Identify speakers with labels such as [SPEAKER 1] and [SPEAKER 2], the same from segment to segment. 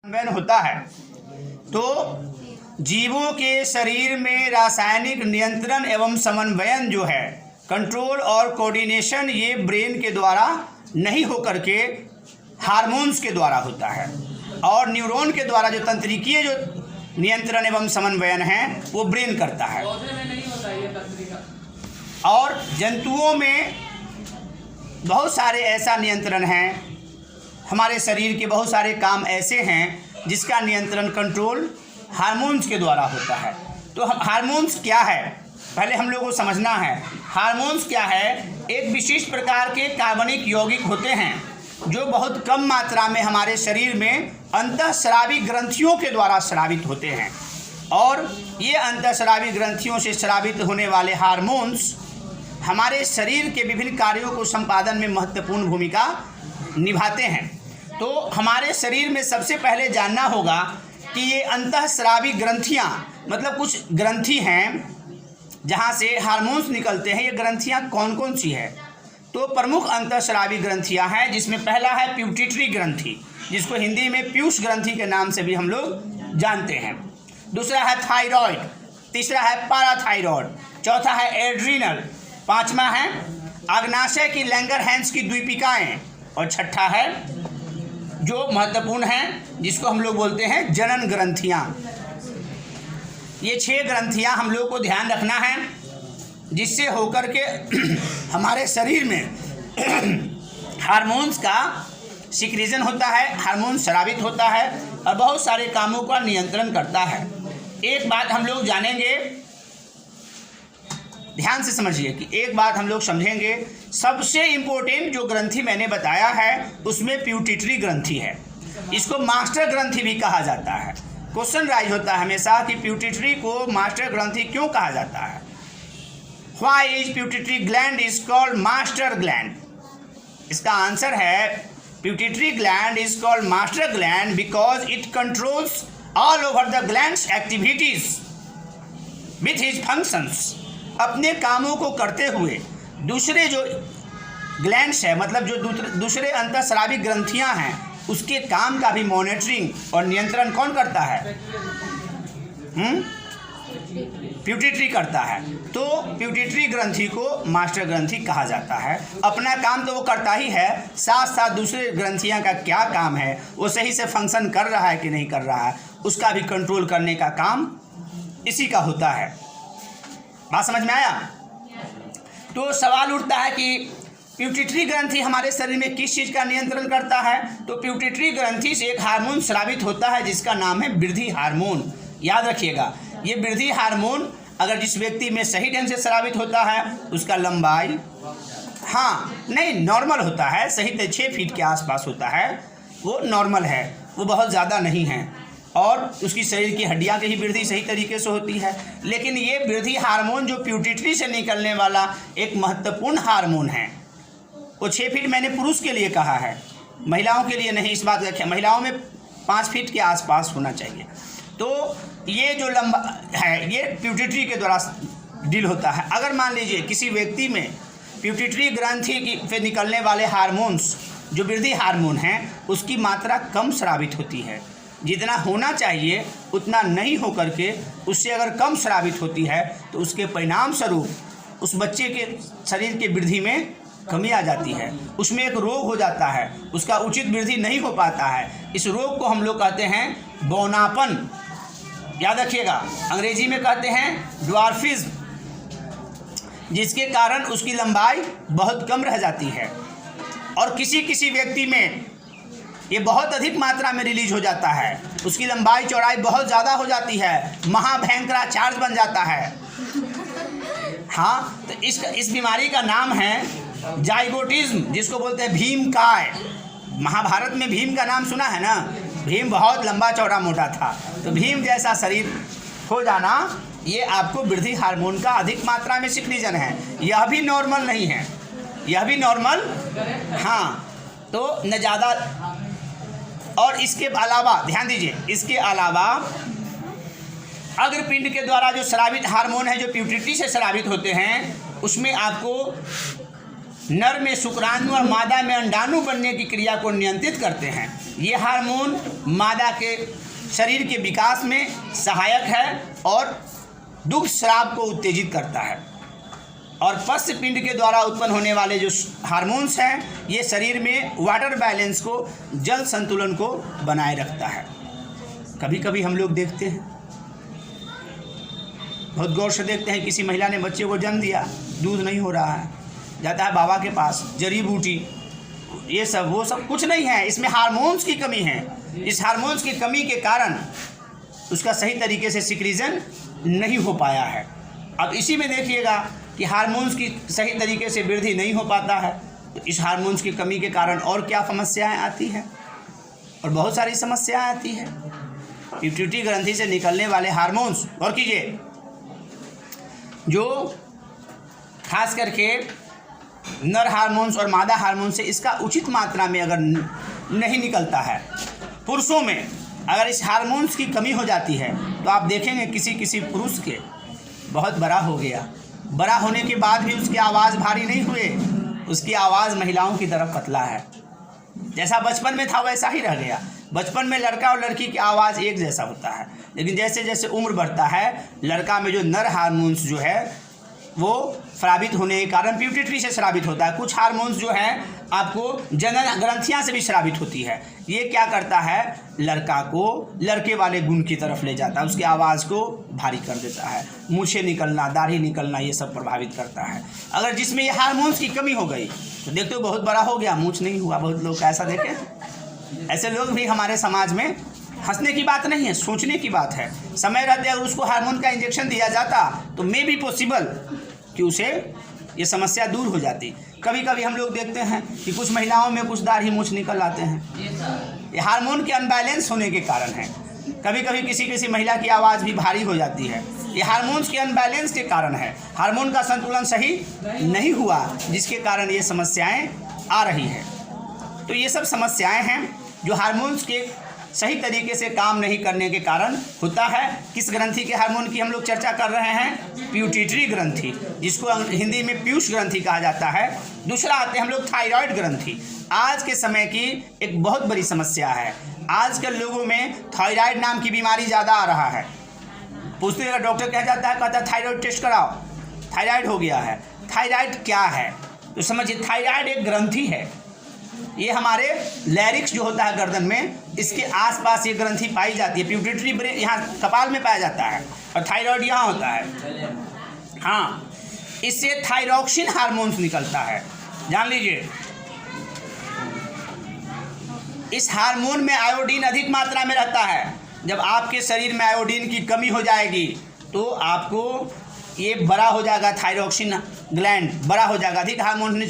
[SPEAKER 1] समन्वयन होता है। तो जीवों के शरीर में रासायनिक नियंत्रण एवं समन्वयन जो है, कंट्रोल और कोऑर्डिनेशन, ये ब्रेन के द्वारा नहीं होकर के हार्मोन्स के द्वारा होता है। और न्यूरॉन के द्वारा जो तंत्रिकीय जो नियंत्रण एवं समन्वयन है वो ब्रेन करता है। और जंतुओं में बहुत सारे ऐसा नियंत्रण हैं, हमारे शरीर के बहुत सारे काम ऐसे हैं जिसका नियंत्रण कंट्रोल हार्मोन्स के द्वारा होता है। तो हार्मोन्स क्या है, पहले हम लोगों को समझना है। हार्मोन्स क्या है? एक विशिष्ट प्रकार के कार्बनिक यौगिक होते हैं जो बहुत कम मात्रा में हमारे शरीर में अंतःस्रावी ग्रंथियों के द्वारा स्रावित होते हैं। और ये अंतःस्रावी ग्रंथियों से स्रावित होने वाले हार्मोन्स हमारे शरीर के विभिन्न कार्यों को संपादन में महत्वपूर्ण भूमिका निभाते हैं। तो हमारे शरीर में सबसे पहले जानना होगा कि ये अंतःस्रावी ग्रंथियाँ, मतलब कुछ ग्रंथि हैं जहाँ से हार्मोन्स निकलते हैं, ये ग्रंथियाँ कौन कौन सी है? तो प्रमुख अंतःस्रावी ग्रंथियाँ हैं, जिसमें पहला है प्यूटिटरी ग्रंथि, जिसको हिंदी में पीयूष ग्रंथि के नाम से भी हम लोग जानते हैं। दूसरा है थायराइड, तीसरा है पैराथायराइड, चौथा है एड्रीनल, पांचवा है अग्नाशय की लैंगरहैंस की द्वीपिकाएँ, और छठा है जो महत्वपूर्ण है जिसको हम लोग बोलते हैं जनन ग्रंथियाँ। ये 6 ग्रंथियाँ हम लोग को ध्यान रखना है, जिससे होकर के हमारे शरीर में हार्मोन्स का सिक्रीजन होता है, हार्मोन स्रावित होता है और बहुत सारे कामों का नियंत्रण करता है। एक बात हम लोग जानेंगे, ध्यान से समझिए कि एक बात हम लोग समझेंगे, सबसे इम्पोर्टेंट जो ग्रंथि मैंने बताया है उसमें प्यूटिटरी ग्रंथि है। इसको मास्टर ग्रंथि भी कहा जाता है। क्वेश्चन राइज होता है हमेशा कि प्यूटिटरी को मास्टर ग्रंथि क्यों कहा जाता है? Why is pituitary gland is called master gland? इसका आंसर है pituitary gland is called master gland because it controls all over the glands activities with his functions. अपने कामों को करते हुए दूसरे जो ग्लैंड्स है, मतलब जो दूसरे अंतःस्रावी ग्रंथियां हैं, उसके काम का भी मॉनिटरिंग और नियंत्रण कौन करता है? प्यूटिटरी करता है। तो प्यूटिटरी ग्रंथि को मास्टर ग्रंथि कहा जाता है। अपना काम तो वो करता ही है, साथ साथ दूसरे ग्रंथियां का क्या काम है, वो सही से फंक्शन कर रहा है कि नहीं कर रहा है, उसका भी कंट्रोल करने का काम इसी का होता है। बात समझ में आया? तो सवाल उठता है कि प्यूटिटरी ग्रंथि हमारे शरीर में किस चीज़ का नियंत्रण करता है? तो प्यूटिटरी ग्रंथि से एक हार्मोन स्रावित होता है जिसका नाम है वृद्धि हार्मोन। याद रखिएगा, ये वृद्धि हार्मोन अगर जिस व्यक्ति में सही ढंग से स्रावित होता है उसका लंबाई नहीं नॉर्मल होता है, सही 6 फीट के आसपास होता है, वो नॉर्मल है, वो बहुत ज़्यादा नहीं है, और उसकी शरीर की हड्डियां की ही वृद्धि सही तरीके से होती है। लेकिन ये वृद्धि हार्मोन जो प्यूटिटरी से निकलने वाला एक महत्वपूर्ण हार्मोन है, वो 6 फीट मैंने पुरुष के लिए कहा है, महिलाओं के लिए नहीं। इस बात का महिलाओं में 5 फीट के आसपास होना चाहिए। तो ये जो लंबा है ये प्यूटिटरी के द्वारा डील होता है। अगर मान लीजिए किसी व्यक्ति में प्यूटिटरी ग्रंथि की से निकलने वाले हार्मोन्स जो वृद्धि हार्मोन हैं उसकी मात्रा कम स्रावित होती है, जितना होना चाहिए उतना नहीं हो करके उससे अगर कम स्रावित होती है तो उसके परिणाम स्वरूप उस बच्चे के शरीर के वृद्धि में कमी आ जाती है, उसमें एक रोग हो जाता है, उसका उचित वृद्धि नहीं हो पाता है। इस रोग को हम लोग कहते हैं बौनापन। याद रखिएगा, अंग्रेजी में कहते हैं ड्वार्फिज्म, जिसके कारण उसकी लंबाई बहुत कम रह जाती है। और किसी किसी व्यक्ति में ये बहुत अधिक मात्रा में रिलीज हो जाता है, उसकी लंबाई चौड़ाई बहुत ज़्यादा हो जाती है, महाभयंकराचार्य बन जाता है। तो इस बीमारी का नाम है जाइगोटिज्म, जिसको बोलते हैं भीमकाय। महाभारत में भीम का नाम सुना है ना? भीम बहुत लंबा चौड़ा मोटा था, तो भीम जैसा शरीर हो जाना, ये आपको वृद्धि हार्मोन का अधिक मात्रा में सिक्रीजन है। यह भी नॉर्मल नहीं है, यह भी नॉर्मल तो न ज़्यादा। और इसके अलावा ध्यान दीजिए, इसके अलावा अग्रपिंड के द्वारा जो स्रावित हार्मोन है जो प्यूटिटरी से स्रावित होते हैं उसमें आपको नर में शुक्राणु और मादा में अंडाणु बनने की क्रिया को नियंत्रित करते हैं। ये हार्मोन मादा के शरीर के विकास में सहायक है और दुग्ध स्राव को उत्तेजित करता है। और पश्च पिंड के द्वारा उत्पन्न होने वाले जो हार्मोन्स हैं ये शरीर में वाटर बैलेंस को, जल संतुलन को बनाए रखता है। कभी कभी हम लोग देखते हैं, बहुत गौर से देखते हैं, किसी महिला ने बच्चे को जन्म दिया, दूध नहीं हो रहा है, जाता है बाबा के पास, जड़ी बूटी, ये सब वो सब कुछ नहीं है, इसमें हार्मोन्स की कमी है। इस हार्मोन्स की कमी के कारण उसका सही तरीके से सिक्रीजन नहीं हो पाया है। अब इसी में देखिएगा कि हार्मोन्स की सही तरीके से वृद्धि नहीं हो पाता है, तो इस हार्मोन्स की कमी के कारण और क्या समस्याएं आती हैं, और बहुत सारी समस्याएं आती हैं। पिट्यूटरी ग्रंथि से निकलने वाले हार्मोन्स, और कीजिए, जो खास करके नर हार्मोन्स और मादा हार्मोन से इसका उचित मात्रा में अगर नहीं निकलता है, पुरुषों में अगर इस हार्मोन्स की कमी हो जाती है तो आप देखेंगे किसी किसी पुरुष के बहुत बड़ा हो गया, बड़ा होने के बाद भी उसकी आवाज़ भारी नहीं हुए, उसकी आवाज़ महिलाओं की तरफ पतला है। जैसा बचपन में था वैसा ही रह गया। बचपन में लड़का और लड़की की आवाज़ एक जैसा होता है, लेकिन जैसे जैसे उम्र बढ़ता है, लड़का में जो नर हार्मोन्स जो है वो स्रावित होने के कारण पिट्यूटरी से स्रावित होता है। कुछ हार्मोन्स जो हैं आपको जनन ग्रंथियां से भी स्रावित होती है। ये क्या करता है, लड़का को लड़के वाले गुण की तरफ ले जाता है, उसकी आवाज़ को भारी कर देता है, मूछें निकलना, दाढ़ी निकलना, ये सब प्रभावित करता है। अगर जिसमें ये हार्मोन्स की कमी हो गई तो देखते हो बहुत बड़ा हो गया, मूछ नहीं हुआ। बहुत लोग ऐसा देखें, ऐसे लोग भी हमारे समाज में, हंसने की बात नहीं है, सोचने की बात है। समय रहते अगर उसको हार्मोन का इंजेक्शन दिया जाता तो मे बी पॉसिबल कि उसे ये समस्या दूर हो जाती। कभी कभी हम लोग देखते हैं कि कुछ महिलाओं में कुछ दाढ़ी मूछ निकल आते हैं, ये हार्मोन के अनबैलेंस होने के कारण है। कभी कभी किसी किसी महिला की आवाज़ भी भारी हो जाती है, ये हार्मोन्स के अनबैलेंस के कारण है। हार्मोन का संतुलन सही नहीं हुआ, जिसके कारण ये समस्याएँ आ रही हैं। तो ये सब समस्याएँ हैं जो हार्मोन्स के सही तरीके से काम नहीं करने के कारण होता है। किस ग्रंथि के हार्मोन की हम लोग चर्चा कर रहे हैं, पिट्यूटरी ग्रंथि, जिसको हिंदी में पीयूष ग्रंथि कहा जाता है। दूसरा आते हैं हम लोग थायराइड ग्रंथि। आज के समय की एक बहुत बड़ी समस्या है, आजकल लोगों में थायराइड नाम की बीमारी ज़्यादा आ रहा है। पूछते हैं, डॉक्टर कह जाता है, कहता है थायराइड टेस्ट कराओ, थायराइड हो गया है। थायराइड क्या है तो समझिए, थायराइड एक ग्रंथि है। ये हमारे लैरिक्स जो होता है गर्दन में, इसके आसपास ये ग्रंथि पाई जाती है। पिट्यूटरी ब्रेन यहाँ कपाल में पाया जाता है और थायराइड यहाँ होता है। हाँ, इससे थायरॉक्सिन हार्मोन्स निकलता है, जान लीजिए। इस हार्मोन में आयोडीन अधिक मात्रा में रहता है। जब आपके शरीर में आयोडीन की कमी हो जाएगी तो आपको ये बड़ा हो जाएगा, थायरॉक्सिन ग्लैंड बड़ा हो जाएगा अधिक हार्मोन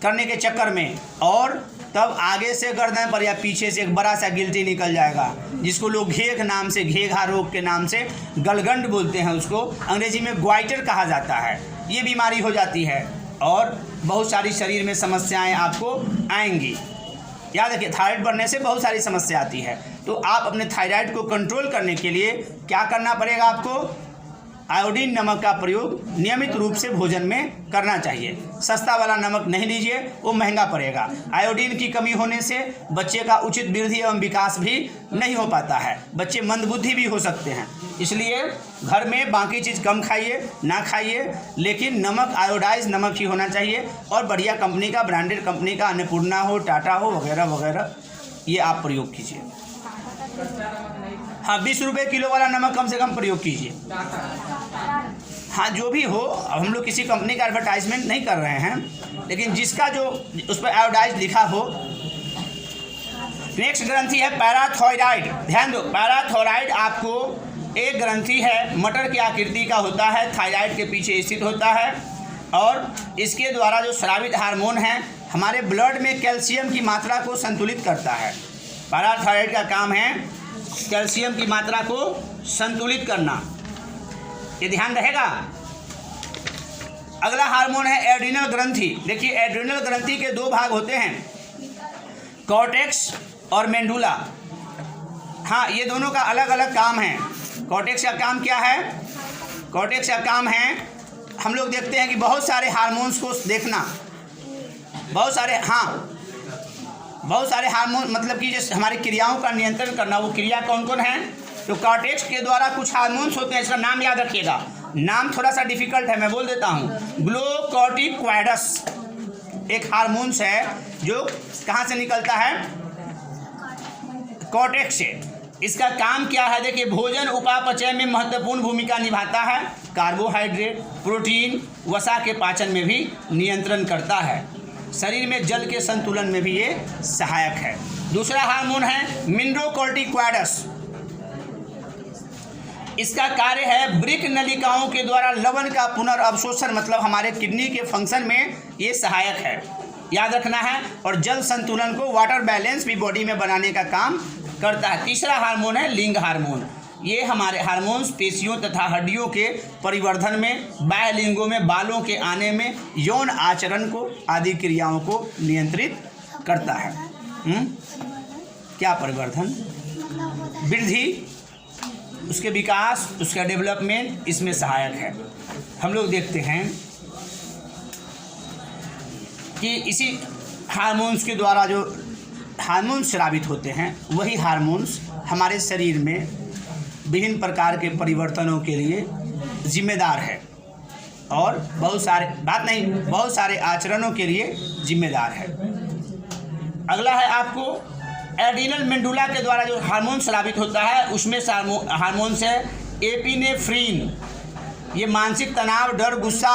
[SPEAKER 1] करने के चक्कर में, और तब आगे से गर्दन पर या पीछे से एक बड़ा सा गिल्टी निकल जाएगा, जिसको लोग घेघ नाम से, घेघा रोग के नाम से गलगंड बोलते हैं, उसको अंग्रेजी में ग्वाइटर कहा जाता है। ये बीमारी हो जाती है और बहुत सारी शरीर में समस्याएं आपको आएंगी। याद रखिए, थायराइड बढ़ने से बहुत सारी समस्या आती है। तो आप अपने थायराइड को कंट्रोल करने के लिए क्या करना पड़ेगा, आपको आयोडीन नमक का प्रयोग नियमित रूप से भोजन में करना चाहिए। सस्ता वाला नमक नहीं लीजिए, वो महंगा पड़ेगा। आयोडीन की कमी होने से बच्चे का उचित वृद्धि एवं विकास भी नहीं हो पाता है, बच्चे मंदबुद्धि भी हो सकते हैं। इसलिए घर में बाकी चीज़ कम खाइए, ना खाइए, लेकिन नमक आयोडाइज नमक ही होना चाहिए, और बढ़िया कंपनी का, ब्रांडेड कंपनी का, अन्नपूर्णा हो, टाटा हो, वगैरह वगैरह, ये आप प्रयोग कीजिए। हाँ, 20 रुपये किलो वाला नमक कम से कम प्रयोग कीजिए। हाँ, जो भी हो, अब हम लोग किसी कंपनी का एडवर्टाइजमेंट नहीं कर रहे हैं, लेकिन जिसका जो उस पर आयोडाइज लिखा हो। नेक्स्ट ग्रंथि है पैराथायराइड। ध्यान दो, पैराथायराइड आपको एक ग्रंथि है, मटर की आकृति का होता है, थायराइड के पीछे स्थित होता है, और इसके द्वारा जो स्रावित हार्मोन है हमारे ब्लड में कैल्शियम की मात्रा को संतुलित करता है। पैराथायराइड का काम है कैल्शियम की मात्रा को संतुलित करना, ये ध्यान रहेगा। अगला हार्मोन है एड्रिनल ग्रंथि। देखिए, एड्रिनल ग्रंथि के दो भाग होते हैं, कॉर्टेक्स और मेंडुला। हाँ, ये दोनों का अलग अलग काम है। कॉर्टेक्स का काम क्या है, कॉर्टेक्स का काम है, हम लोग देखते हैं कि बहुत सारे हार्मोन्स को देखना, बहुत सारे हार्मोन, मतलब कि जैसे हमारी क्रियाओं का नियंत्रण करना, वो क्रिया कौन कौन है? तो कॉर्टेक्स के द्वारा कुछ हार्मोन्स होते हैं, इसका नाम याद रखिएगा, नाम थोड़ा सा डिफिकल्ट है, मैं बोल देता हूँ। ग्लूकोकॉर्टिकॉइड्स एक हार्मोन्स है जो कहाँ से निकलता है? कॉर्टेक्स से। इसका काम क्या है? देखिए, भोजन उपापचय में महत्वपूर्ण भूमिका निभाता है, कार्बोहाइड्रेट, प्रोटीन, वसा के पाचन में भी नियंत्रण करता है, शरीर में जल के संतुलन में भी ये सहायक है। दूसरा हार्मोन है मिनरोकॉर्टिकॉइड्स। इसका कार्य है वृक्क नलिकाओं के द्वारा लवण का पुनर्अवशोषण, मतलब हमारे किडनी के फंक्शन में ये सहायक है, याद रखना है। और जल संतुलन को, वाटर बैलेंस भी बॉडी में बनाने का काम करता है। तीसरा हार्मोन है लिंग हार्मोन। ये हमारे हार्मोन्स पेशियों तथा हड्डियों के परिवर्धन में, बाह्य लिंगों में बालों के आने में, यौन आचरण को आदि क्रियाओं को नियंत्रित करता है। क्या परिवर्धन? वृद्धि, उसके विकास, उसका डेवलपमेंट इसमें सहायक है। हम लोग देखते हैं कि इसी हार्मोन्स के द्वारा जो हार्मोन्स स्रावित होते हैं, वही हार्मोन्स हमारे शरीर में विभिन्न प्रकार के परिवर्तनों के लिए जिम्मेदार है और बहुत सारे आचरणों के लिए जिम्मेदार है। अगला है आपको एड्रिनल मेंडुला के द्वारा जो हार्मोन स्रावित होता है, उसमें हार्मोन्स है एपिनेफ्रिन। ये मानसिक तनाव, डर, गुस्सा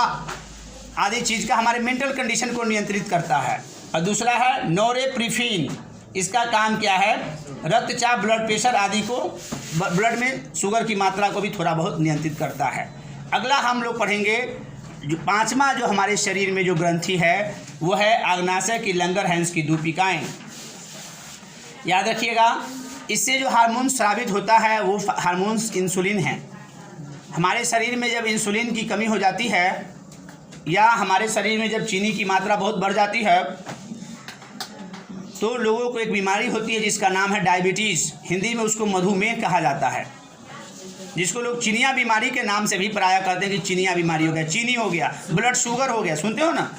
[SPEAKER 1] आदि चीज़ का, हमारे मेंटल कंडीशन को नियंत्रित करता है। और दूसरा है नोरेप्रिफिन। इसका काम क्या है? रक्तचाप, ब्लड प्रेशर आदि को, ब्लड में शुगर की मात्रा को भी थोड़ा बहुत नियंत्रित करता है। अगला हम लोग पढ़ेंगे जो पांचवा जो हमारे शरीर में जो ग्रंथि है वो है आग्नाशय की लंगरहैंस की दूपिकाएँ। याद रखिएगा, इससे जो हार्मोन स्रावित होता है वो हार्मोन्स इंसुलिन है। हमारे शरीर में जब इंसुलिन की कमी हो जाती है या हमारे शरीर में जब चीनी की मात्रा बहुत बढ़ जाती है तो लोगों को एक बीमारी होती है जिसका नाम है डायबिटीज़। हिंदी में उसको मधुमेह कहा जाता है, जिसको लोग चिनिया बीमारी के नाम से भी प्राय करते हैं कि चिनिया बीमारी हो गया, चीनी हो गया, ब्लड शुगर हो गया, सुनते हो ना।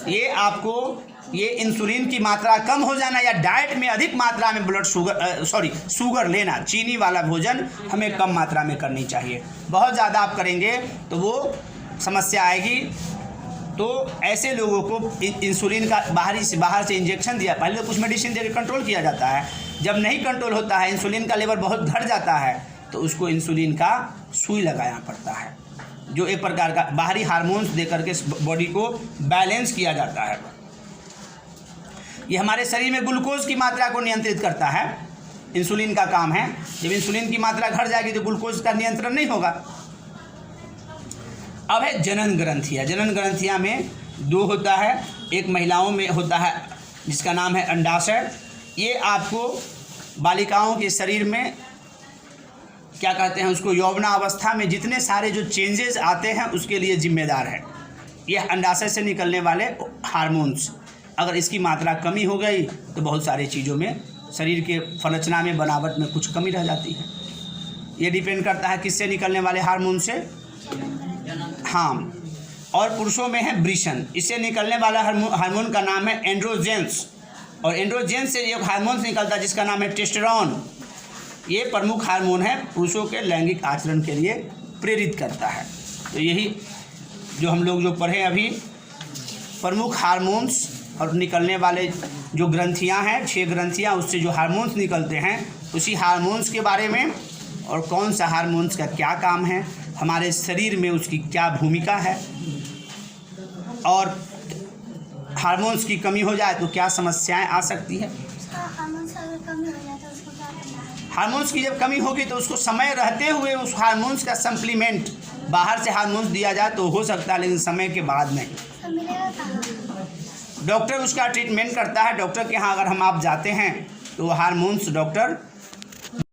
[SPEAKER 1] ये आपको ये इंसुलिन की मात्रा कम हो जाना या डाइट में अधिक मात्रा में शुगर लेना, चीनी वाला भोजन हमें कम मात्रा में करनी चाहिए। बहुत ज़्यादा आप करेंगे तो वो समस्या आएगी। तो ऐसे लोगों को इंसुलिन का बाहर से इंजेक्शन दिया, पहले तो कुछ मेडिसिन देकर कंट्रोल किया जाता है। जब नहीं कंट्रोल होता है, इंसुलिन का लेवल बहुत घट जाता है, तो उसको इंसुलिन का सुई लगाना पड़ता है, जो एक प्रकार का बाहरी हार्मोन्स देकर के बॉडी को बैलेंस किया जाता है। ये हमारे शरीर में ग्लूकोज की मात्रा को नियंत्रित करता है, इंसुलिन का काम है। जब इंसुलिन की मात्रा घट जाएगी तो ग्लूकोज का नियंत्रण नहीं होगा। अब है जनन ग्रंथियाँ। जनन ग्रंथियाँ में दो होता है, एक महिलाओं में होता है जिसका नाम है अंडाशय। ये आपको बालिकाओं के शरीर में क्या कहते हैं, उसको यौवनावस्था में जितने सारे जो चेंजेस आते हैं उसके लिए जिम्मेदार है। यह अंडाशय से निकलने वाले हार्मोन्स, अगर इसकी मात्रा कमी हो गई तो बहुत सारी चीज़ों में, शरीर के संरचना में, बनावट में कुछ कमी रह जाती है। ये डिपेंड करता है किससे निकलने वाले हार्मोन से। हाँ, और पुरुषों में है वृषण। इससे निकलने वाला हार्मोन का नाम है एंड्रोजेंस, और एंड्रोजेंस से एक हार्मोन निकलता है जिसका नाम है टेस्टोस्टेरोन। ये प्रमुख हार्मोन है, पुरुषों के लैंगिक आचरण के लिए प्रेरित करता है। तो यही जो हम लोग जो पढ़े अभी, प्रमुख हार्मोन्स और निकलने वाले जो ग्रंथियां हैं, 6 ग्रंथियां, उससे जो हार्मोन्स निकलते हैं, उसी हार्मोन्स के बारे में, और कौन सा हार्मोन्स का क्या काम है, हमारे शरीर में उसकी क्या भूमिका है, और हार्मोन्स की कमी हो जाए तो क्या समस्याएं आ सकती है। हार्मोन्स की जब कमी होगी तो उसको समय रहते हुए उस हार्मोन्स का सप्लीमेंट, बाहर से हार्मोन्स दिया जाए तो हो सकता है, लेकिन समय के बाद नहीं। डॉक्टर उसका ट्रीटमेंट करता है। डॉक्टर के यहाँ अगर आप जाते हैं तो हार्मोन्स डॉक्टर